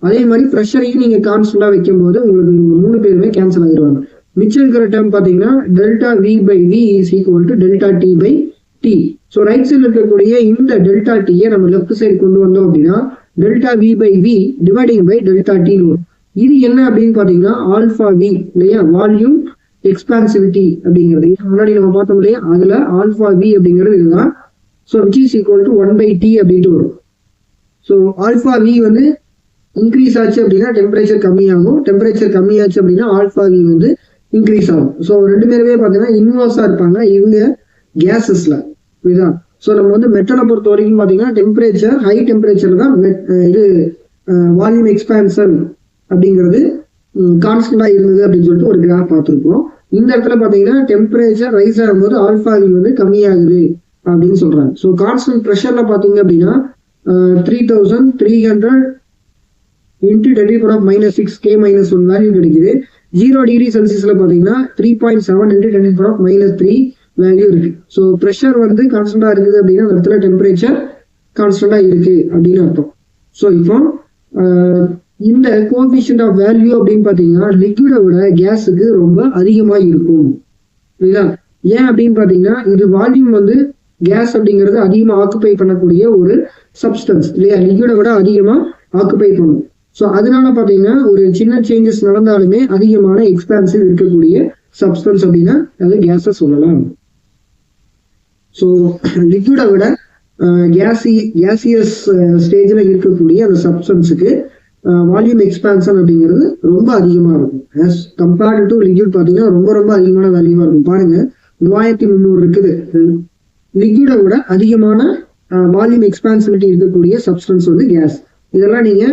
அதே மாதிரி ப்ரெஷரையும் நீங்க கான்ஸ்டன்டா வைக்கும் போது உங்களுக்கு இவங்க மூணு பேருமே கேன்சல் ஆகிடுவாங்க. மிச்சம் இருக்கிற டேர்ம் பார்த்தீங்கன்னா delta V by V is equal to delta T by T. So right சைடில் இருக்கக்கூடிய இந்த டெல்டா டீயை நம்ம லெஃப்ட் சைடு கொண்டு வந்தோம் அப்படின்னா delta V by V dividing by delta Tன்னு வரும். இது என்ன அப்படின்னு பார்த்தீங்கன்னா ஆல்ஃபா V இல்லையா, வால்யூம் எக்ஸ்பான்சிவிட்டி அப்படிங்கிறது. முன்னாடி நம்ம பார்த்தோம் இல்லையா, அதுல ஆல்ஃபா V அப்படிங்கிறது இதுதான். So which is equal to 1/T அப்படின்ட்டு வரும். ஸோ ஆல்ஃபா V வந்து இன்க்ரீஸ் ஆச்சு அப்படின்னா டெம்பரேச்சர் கம்மியாகும், டெம்பரேச்சர் கம்மியாச்சு அப்படின்னா ஆல்ஃபா V வந்து இன்க்ரீஸ் ஆகும். ஸோ ரெண்டு பேருமே பார்த்தீங்கன்னா இன்வர்ஸா இருப்பாங்க இவங்க கேசஸ்ல. இதுதான். ஸோ நம்ம வந்து மெட்டலை பொறுத்த வரைக்கும் பார்த்தீங்கன்னா டெம்பரேச்சர் ஹை டெம்பரேச்சர் தான் இது வால்யூம் எக்ஸ்பான்சன் அப்படிங்கிறது கான்ஸ்டன்டா இருந்தது அப்படின்னு சொல்லிட்டு ஒரு கிராஃப் பார்த்துருப்போம். இந்த இடத்துல பார்த்தீங்கன்னா டெம்பரேச்சர் ரைஸ் ஆகும்போது ஆல்ஃபா V வந்து கம்மியாகுது அப்படின்னு சொல்றாங்க. ஸோ கான்ஸ்டன்ட் ப்ரெஷர்ல பார்த்தீங்க அப்படின்னா 3300 into 10⁻⁻6 K-1 வேல்யூ கிடைக்குது. 0 டிகிரி செல்சியஸ்ல பார்த்தீங்கன்னா 3.7 into 10⁻³ வேல்யூ இருக்கு. ஸோ ப்ரெஷர் வந்து கான்ஸ்டன்டா இருக்குது அப்படின்னா அந்த இடத்துல டெம்பரேச்சர் கான்ஸ்டன்டா இருக்கு அப்படின்னு அர்த்தம். ஸோ இப்போ இந்த கோஎஃபிஷியன்ட் ஆஃப் வேல்யூ அப்படின்னு பார்த்தீங்கன்னா லிக்விடை விட கேஸுக்கு ரொம்ப அதிகமாக இருக்கும். புரியுதா? ஏன் அப்படின்னு பார்த்தீங்கன்னா இது வால்யூம் வந்து கேஸ் அப்படிங்கிறது அதிகமாக ஆக்குபை பண்ணக்கூடிய ஒரு சப்ஸ்டன்ஸ் இல்லையா, லிக்விடை விட அதிகமாக ஆக்குபை பண்ணும். ஸோ அதனால பார்த்தீங்கன்னா ஒரு சின்ன சேஞ்சஸ் நடந்தாலுமே அதிகமான எக்ஸ்பான்சிவ் இருக்கக்கூடிய சப்ஸ்டன்ஸ் அப்படின்னா அது கேஸை சொல்லலாம். ஸோ லிக்விடை விட கேசியஸ் ஸ்டேஜில் இருக்கக்கூடிய அந்த சப்ஸ்டன்ஸுக்கு வால்யூம் எக்ஸ்பான்ஷன் அப்படிங்கிறது ரொம்ப அதிகமாக இருக்கும். ஆஸ் கம்பேர்டு டு லிக்விட் பார்த்தீங்கன்னா ரொம்ப ரொம்ப அதிகமான வேல்யூவாக இருக்கும். பாருங்க 3300 இருக்குது. லிக்விடை விட அதிகமான வால்யூம் எக்ஸ்பான்சிபிலிட்டி இருக்கக்கூடிய சப்ஸ்டன்ஸ் வந்து கேஸ். இதெல்லாம் நீங்க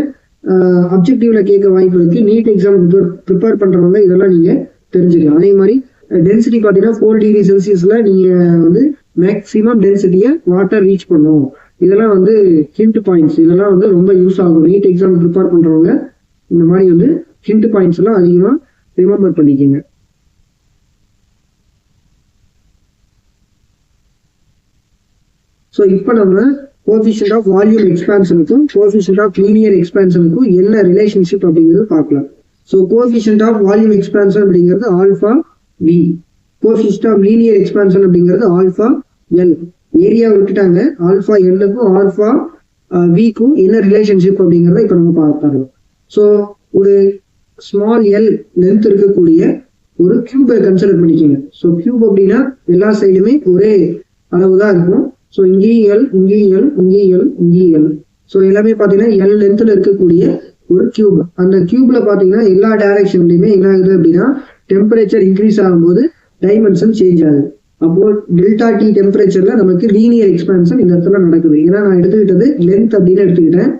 அப்ஜெக்டிவ்ல கேட்க வாய்ப்பு இருக்கு. நீட் எக்ஸாம் ப்ரிப்பேர் பண்றவங்க இதெல்லாம் நீங்க தெரிஞ்சுக்கலாம். அதே மாதிரி டென்சிட்டி பார்த்தீங்கன்னா 4 டிகிரி செல்சியஸ்ல நீங்க வந்து மேக்சிமம் டென்சிட்டியை வாட்டர் ரீச் பண்ணும். இதெல்லாம் வந்து ஹிண்ட் பாயிண்ட்ஸ், இதெல்லாம் வந்து ரொம்ப யூஸ் ஆகும். நீட் எக்ஸாம் ப்ரிப்பேர் பண்றவங்க இந்த மாதிரி வந்து ஹிண்ட் பாயிண்ட்ஸ் எல்லாம் அதிகமா ரிமெம்பர் பண்ணிக்கோங்க. ஸோ இப்போ நம்ம கோஎஃபிஷியன்ட் ஆஃப் வால்யூம் எக்ஸ்பான்ஷனுக்கும் கோஎஃபிஷியன்ட் ஆஃப் லீனியர் எக்ஸ்பான்ஷனுக்கும் என்ன ரிலேஷன்ஷிப் அப்படிங்கிறது பார்க்கலாம். So coefficient of volume expansion அப்படிங்கிறது alpha V, coefficient of linear expansion அப்படிங்கிறது ஆல்ஃபா L. ஏரியா விட்டுட்டாங்க. ஆல்ஃபா Lக்கும் ஆல்ஃபா Vக்கும் என்ன ரிலேஷன்ஷிப் அப்படிங்கிறத இப்போ நம்ம பார்க்கலாம். ஸோ ஒரு ஸ்மால் L லென்த் இருக்கக்கூடிய ஒரு கியூபை கன்சிடர் பண்ணிக்கோங்க. ஸோ கியூப் அப்படின்னா எல்லா சைடுமே ஒரே அளவு தான் இருக்கும். ஸோ இங்கேயும் L, இங்கேயும் L, இங்கேயும் L, இங்கேயும் L. ஸோ எல்லாமே பார்த்தீங்கன்னா L லென்த்ல இருக்கக்கூடிய ஒரு கியூப். அந்த கியூப்ல பார்த்தீங்கன்னா எல்லா டைரக்ஷன்லையுமே என்ன ஆகுது அப்படின்னா டெம்பரேச்சர் இன்க்ரீஸ் ஆகும்போது டைமென்ஷன் சேஞ்ச் ஆகுது. அப்போ டெல்டா T டெம்பரேச்சர்ல நமக்கு லீனியர் எக்ஸ்பான்ஷன் இந்த இடத்துல நடக்குது. ஏன்னா நான் எடுத்துக்கிட்டது லென்த் அப்படின்னு எடுத்துக்கிட்டேன்.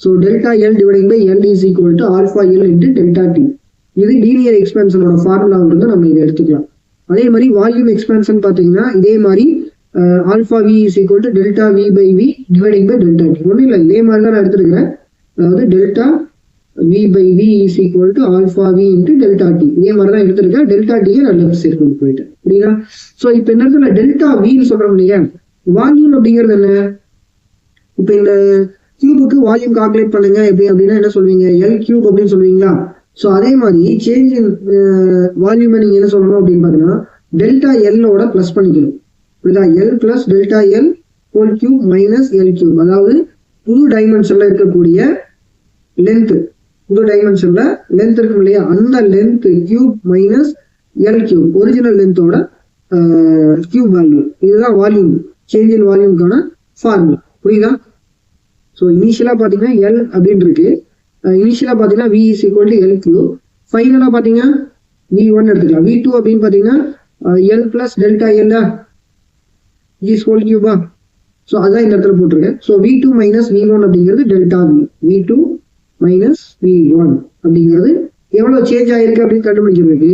So delta L dividing by L is equal to alpha L into delta T. இது லீனியர் எக்ஸ்பென்ஷனோட ஃபார்முலாவிலிருந்து நம்ம இதை எடுத்துக்கலாம். அதே மாதிரி வால்யூம் எக்ஸ்பென்ஷன் பார்த்தீங்கன்னா இதே மாதிரி alpha V is equal to delta V by V dividing by delta T. ஒன்றும் இல்லை, இதே மாதிரி தான் நான் எடுத்துருக்கிறேன். அதாவது delta V by V is equal to alpha V into delta T. இதே மாதிரி தான் எடுத்துருக்கேன். டெல்டா டியை நான் லெஃப்ட் சைடு கொண்டு போயிட்டேன். புரியுதா? ஸோ இப்போ இந்த இடத்துல டெல்டா வின்னு சொல்றோம் இல்லையா, வால்யூம் அப்படிங்கிறது என்ன? இப்போ இந்த கியூபுக்கு வால்யூம் கால்குலேட் பண்ணுங்க எப்படி அப்படின்னா என்ன சொல்வீங்க? எல் கியூப் அப்படின்னு சொல்லுவீங்களா? ஸோ அதே மாதிரி சேஞ்ச் இன் வால்யூமை நீங்க என்ன சொல்லணும் அப்படின்னு பார்த்தீங்கன்னா டெல்டா எல்லோட பிளஸ் பண்ணிக்கணும். புரியுதா? L plus delta L whole cube minus L cube. அதாவது புது டைமென்ஷன்ல இருக்கக்கூடிய லென்த், புது டைமென்ஷன்ல லென்த் இருக்கும் இல்லையா, அந்த length cube minus L cube, original லென்த்தோட கியூப் வேல்யூ. இதுதான் வால்யூம், சேஞ்ச் இன் வால்யூம்க்கான ஃபார்முலா. புரியுதா? ஸோ இனிஷியலா பாத்தீங்கன்னா எல் அப்படின்னு இருக்கு. இனிஷியலா பாத்தீங்கன்னா V is equal to L cube. Finally பாத்தீங்கன்னா V1 எடுத்துக்கலாம். V2 அப்படின்னு பாத்தீங்கன்னா L plus delta L is whole கியூபா. ஸோ அதான் இந்த இடத்துல போட்டிருக்கேன். ஸோ V2 மைனஸ் V1 அப்படிங்கிறது delta we. V2 minus V1 அப்படிங்கிறது எவ்வளவு சேஞ்ச் ஆயிருக்கு அப்படின்னு கண்டுபிடிக்கிறதுக்கு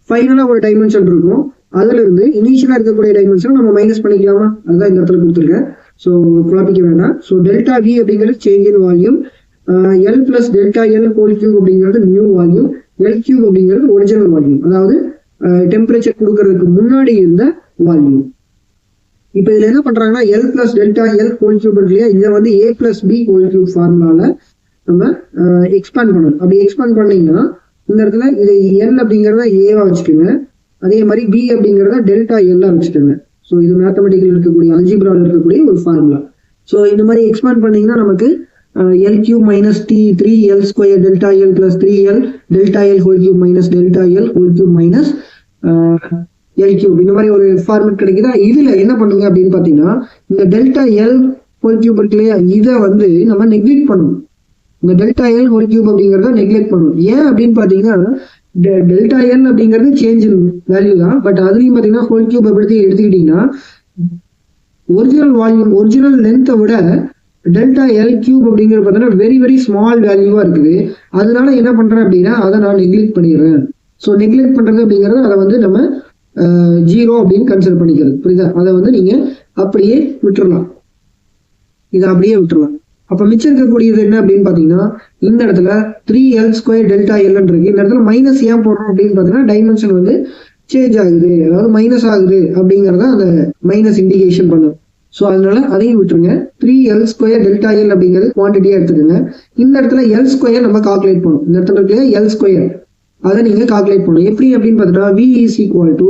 ஃபைனலா ஒரு டைமென்ஷன் இருக்கும். அதுல இருந்து இனிஷியலா இருக்கக்கூடிய டைமென்ஷன் நம்ம மைனஸ் பண்ணிக்கலாமா? அதுதான் இந்த இடத்துல கொடுத்துருக்கேன். ஸோ குழப்பிக்க வேண்டாம். ஸோ டெல்டா வி அப்படிங்கிறது change in volume, L plus delta L whole cube அப்படிங்கிறது நியூ வால்யூம், எல் கியூப் அப்படிங்கிறது ஒரிஜினல் வால்யூம், அதாவது டெம்பரேச்சர் கொடுக்கறதுக்கு முன்னாடி இருந்த வால்யூம். இப்போ இதுல என்ன பண்றாங்கன்னா L plus delta L whole cube இல்லையா, இதை வந்து ஏ பிளஸ் பி ஹோல் கியூப் ஃபார்முலால நம்ம எக்ஸ்பேண்ட் பண்ணணும். அப்படி எக்ஸ்பேண்ட் பண்ணீங்கன்னா இந்த இடத்துல இது எல் அப்படிங்கிறத ஏவா வச்சுக்கோங்க, அதே மாதிரி பி அப்படிங்கிறத டெல்டா எல்லா வச்சுக்கோங்க. ஸோ இது மேத்தமெட்டிக்கல் இருக்கக்கூடிய அல்ஜிப்ராவில் இருக்கக்கூடிய ஒரு ஃபார்முலா. ஸோ இந்த மாதிரி எக்ஸ்பேண்ட் பண்ணீங்கன்னா நமக்கு L cube minus T 3L square delta L plus 3L delta L whole cube minus delta L whole cube minus L cube, இந்த மாதிரி ஒரு ஃபார்மேட் கிடைக்குதா? இதுல என்ன பண்ணுங்க அப்படின்னு பாத்தீங்கன்னா இந்த டெல்டா எல் ஹோல் கியூப் இருக்கு இல்லையா, இதை வந்து நம்ம நெக்லெக்ட் பண்ணணும். இந்த டெல்டா எல் ஹோல் கியூப் அப்படிங்கிறத நெக்லெக்ட் பண்ணணும். ஏன் அப்படின்னு பாத்தீங்கன்னா டெல்டா எல் அப்படிங்கிறது சேஞ்ச் இன் வேல்யூ தான். பட் அதுலயும் பாத்தீங்கன்னா ஹோல் கியூப் எப்படி எடுத்துக்கிட்டீங்கன்னா ஒரிஜினல் வால்யூம், ஒரிஜினல் லென்த்தை விட டெல்டா எல் கியூப் அப்படிங்கிறது பார்த்தீங்கன்னா வெரி வெரி ஸ்மால் வேல்யூவா இருக்குது. அதனால என்ன பண்றேன் அப்படின்னா அதை நான் நெக்லெக்ட் பண்ணிடுறேன். ஸோ நெக்லெக்ட் பண்றது அப்படிங்கிறது அதை வந்து நம்ம 0 அப்படின்னு கன்சிடர் பண்ணிக்கிறது. புரியுதா? அதை வந்து நீங்க அப்படியே விட்டுறலாம், இதை அப்படியே விட்டுறலாம். அப்ப மிச்சம் இருக்கக்கூடியது என்ன அப்படின்னு பாத்தீங்கன்னா இந்த இடத்துல 3L ஸ்கொயர் டெல்டா எல் இருக்கு. இந்த இடத்துல மைனஸ் ஏன் போடுறோம் அப்படின்னு பாத்தீங்கன்னா டைமென்ஷன் வந்து சேஞ்ச் ஆகுது, அதாவது மைனஸ் ஆகுது அப்படிங்கறத அந்த மைனஸ் இண்டிகேஷன் பண்ணும். ஸோ அதனால அதையும் விட்டுருங்க. 3L ஸ்கொயர் டெல்டா எல் அப்படிங்கிறது குவான்டிட்டியா எடுத்துக்கோங்க. இந்த இடத்துல எல் ஸ்கொயர் நம்ம கால்குலேட் பண்ணும். இந்த இடத்துல இருக்க எல் ஸ்கொயர் அதை நீங்க கால்குலேட் பண்ணணும். எப்படி அப்படின்னு பார்த்தீங்கன்னா V is equal to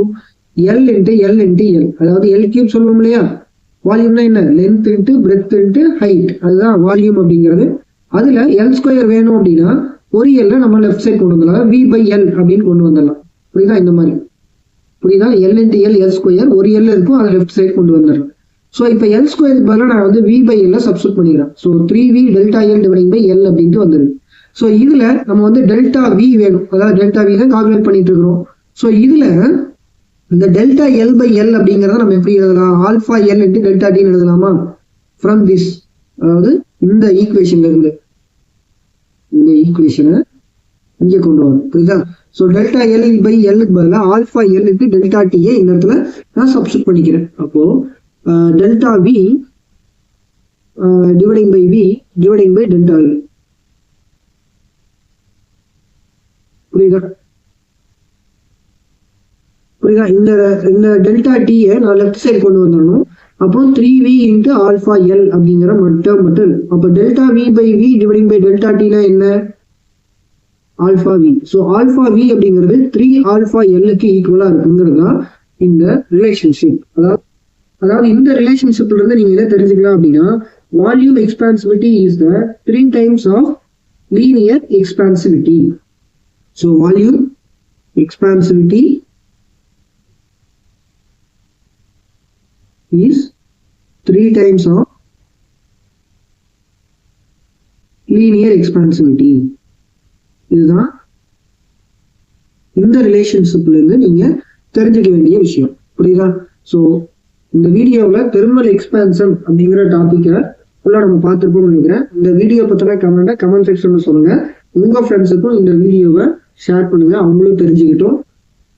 L into L into L, அதாவது எல் கியூப் சொல்லணும் இல்லையா. வால்யூம்னா என்ன? Length into breadth into height, அதுதான் வால்யூம் அப்படிங்கிறது. அதுல எல் ஸ்கொயர் வேணும் அப்படின்னா ஒரு எல்ல நம்ம லெஃப்ட் சைட் கொண்டு வந்துடலாம், V by L அப்படின்னு கொண்டு வந்துடலாம். புரியுதா? இந்த மாதிரி புரியுதா? L into L L square ஒரு எல் இருக்கும், அதை லெஃப்ட் சைட் கொண்டு வந்துடலாம். ஸோ இப்போ எல் ஸ்கொயர் பதிலாக நான் வந்து V by L சப்ஸ்டியூட் பண்ணிடுறேன். So 3V delta L dividing by L அப்படின்ட்டு வந்துருக்கு. ஸோ இதுல நம்ம வந்து டெல்டா வி வேணும், அதாவது டெல்டா வி தான் கால்குலேட் பண்ணிட்டு இருக்கிறோம். ஸோ இதுல இந்த டெல்டா எல் பை எல் அப்படிங்கிறத நம்ம எப்படி எழுதலாம்? ஆல்ஃபா எல் இன்ட்டு டெல்டா டின்னு எழுதலாமா? ஃப்ரம் திஸ், அதாவது இந்த ஈக்குவேஷன்ல இருந்து இந்த ஈக்குவேஷனை இங்கே கொண்டு வரும். புரியுதா? ஸோ டெல்டா எல் பை எல்லுக்கு பதிலாக ஆல்ஃபா எல் இன்ட்டு டெல்டா டியை இந்த இடத்துல நான் சப்ஸ்டியூட் பண்ணிக்கிறேன். அப்போ delta V dividing by V dividing by delta L. புரியுதா? புரியுதா? இந்த டெல்டா டியை நான் லெஃப்ட் சைடு கொண்டு வந்துடணும். அப்புறம் 3V இன்ட்டு ஆல்ஃபா எல் அப்படிங்கிற மட்டும். அப்போ delta V by V dividing by delta டினா என்ன? Alpha V. So alpha V அப்படிங்கிறது 3 ஆல்ஃபா எல்லுக்கு ஈக்குவலா இருக்குங்கிறது தான் இந்த ரிலேஷன்ஷிப். அதாவது இந்த ரிலேஷன்ஷிப்ல இருந்து நீங்க என்ன தெரிஞ்சுக்கலாம் அப்படின்னா volume expansivity is the 3 times of linear expansivity. So volume expansivity is 3 times of linear expansivity. இதுதான் இந்த ரிலேஷன்ஷிப்ல இருந்து நீங்க தெரிஞ்சுக்க வேண்டிய விஷயம். புரியுதா? ஸோ இந்த வீடியோவில் தெர்மல் எக்ஸ்பான்ஷன் அப்படிங்கிற டாபிக்கை ஃபுல்லா நம்ம பார்த்துருப்போம்னு நினைக்கிறேன். இந்த வீடியோ பத்தின கமெண்ட் செக்ஷன்ல சொல்லுங்க. உங்க ஃப்ரெண்ட்ஸுக்கும் இந்த வீடியோவை ஷேர் பண்ணுங்க, அவங்களும் தெரிஞ்சுக்கிட்டோம்.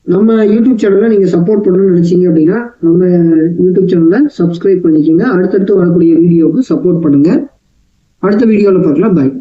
நம்ம யூடியூப் சேனலை நீங்க சப்போர்ட் பண்ணணும்னு நினைச்சீங்க அப்படின்னா நம்ம யூடியூப் சேனலை சப்ஸ்கிரைப் பண்ணிக்கோங்க. அடுத்தடுத்து வரக்கூடிய வீடியோவுக்கு சப்போர்ட் பண்ணுங்க. அடுத்த வீடியோவில் பார்க்கலாம். பாய்.